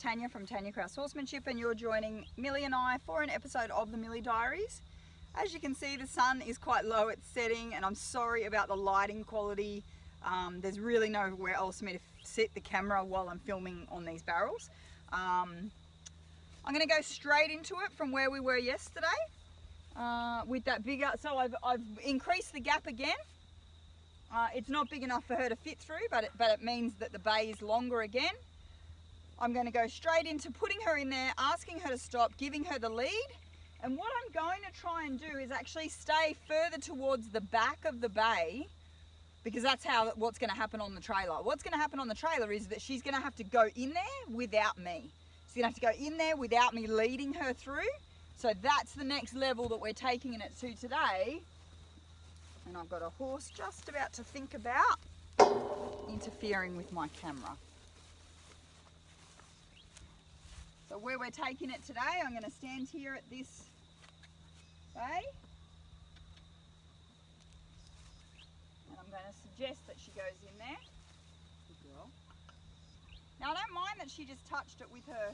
Tanya from Tanya Kraus Horsemanship, and you're joining Millie and I for an episode of the Millie Diaries. As you can see, the sun is quite low, it's setting, and I'm sorry about the lighting quality. There's really nowhere else for me to sit the camera while I'm filming on these barrels. I'm going to go straight into it from where we were yesterday with that bigger. So I've increased the gap again. It's not big enough for her to fit through, but it means that the bay is longer again. I'm going to go straight into putting her in there, asking her to stop, giving her the lead. And what I'm going to try and do is actually stay further towards the back of the bay, because that's what's going to happen on the trailer. What's going to happen on the trailer is that she's going to have to go in there without me. She's going to have to go in there without me leading her through. So that's the next level that we're taking it to today. And I've got a horse just about to think about interfering with my camera. So where we're taking it today, I'm going to stand here at this bay. And I'm going to suggest that she goes in there. Good girl. Now I don't mind that she just touched it with her...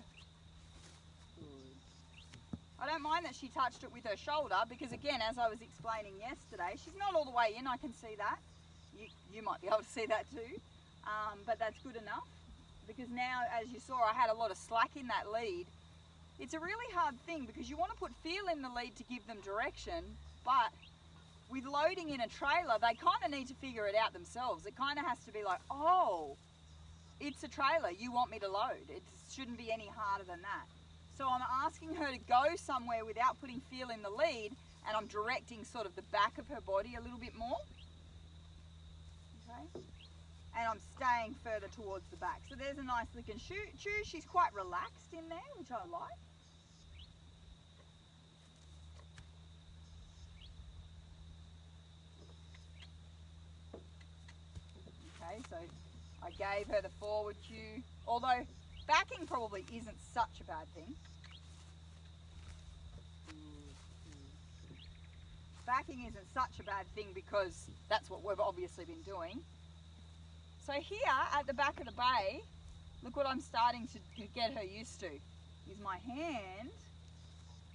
I don't mind that she touched it with her shoulder, because again, as I was explaining yesterday, she's not all the way in, I can see that. You might be able to see that too, but that's good enough. Because now, as you saw, I had a lot of slack in that lead. It's a really hard thing because you want to put feel in the lead to give them direction, but with loading in a trailer, they kind of need to figure it out themselves. It kind of has to be like, oh, it's a trailer, you want me to load. It shouldn't be any harder than that. So I'm asking her to go somewhere without putting feel in the lead, and I'm directing sort of the back of her body a little bit more. Okay. And I'm staying further towards the back. So there's a nice lick and chew. She's quite relaxed in there, which I like. Okay, so I gave her the forward cue, although backing probably isn't such a bad thing. Backing isn't such a bad thing because that's what we've obviously been doing. So here at the back of the bay, look what I'm starting to get her used to, is my hand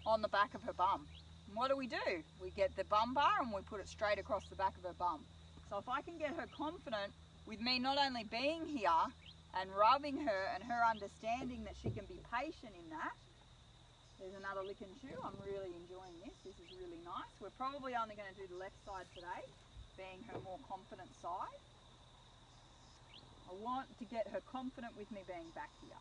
on the back of her bum. And what do? We get the bum bar and we put it straight across the back of her bum. So if I can get her confident with me not only being here and rubbing her and her understanding that she can be patient in that. There's another lick and chew. I'm really enjoying this. This is really nice. We're probably only going to do the left side today, being her more confident side. I want to get her confident with me being back here.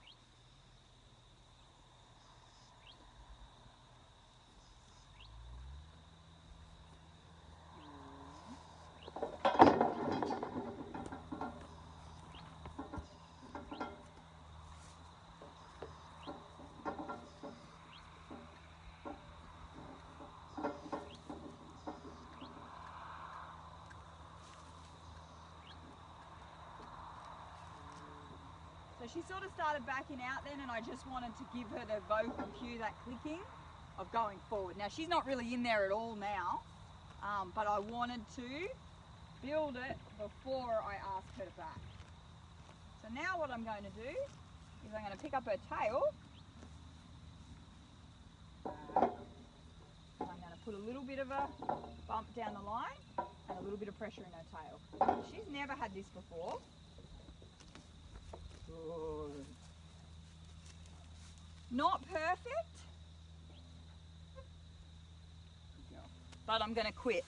So she sort of started backing out then, and I just wanted to give her the vocal cue, that clicking of going forward. Now she's not really in there at all now, but I wanted to build it before I asked her to back. So now what I'm going to do is I'm going to pick up her tail. I'm going to put a little bit of a bump down the line and a little bit of pressure in her tail. She's never had this before. Good. Not perfect, but I'm going to quit.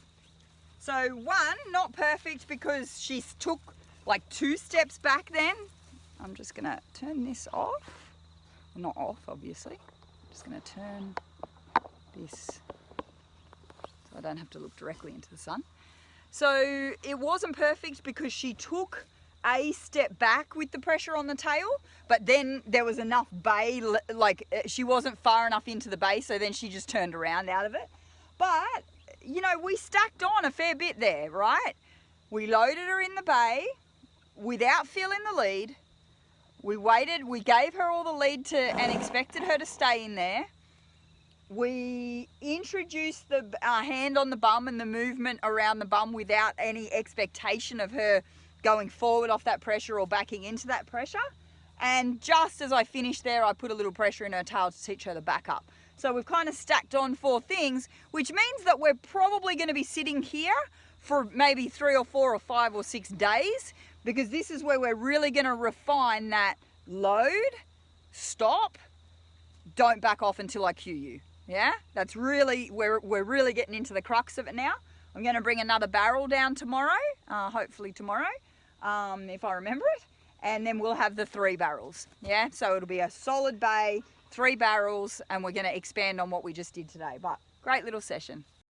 So one, not perfect because she took like 2 steps back then. I'm just going to turn this off. Well, not off, obviously. I'm just going to turn this so I don't have to look directly into the sun. So it wasn't perfect because she took a step back with the pressure on the tail, but then there was enough bay, like she wasn't far enough into the bay, so then she just turned around out of it. But, you know, we stacked on a fair bit there, right? We loaded her in the bay without feeling the lead. We waited, we gave her all the lead and expected her to stay in there. We introduced the hand on the bum and the movement around the bum without any expectation of her going forward off that pressure or backing into that pressure. And just as I finished there, I put a little pressure in her tail to teach her the back up. So we've kind of stacked on 4 things, which means that we're probably going to be sitting here for maybe 3 or 4 or 5 or 6 days, because this is where we're really going to refine that load, stop, don't back off until I cue you. Yeah, that's really, we're really getting into the crux of it now. I'm going to bring another barrel down tomorrow, hopefully tomorrow, if I remember it. And then we'll have the 3 barrels. Yeah, so it'll be a solid bay, 3 barrels, and we're going to expand on what we just did today. But great little session.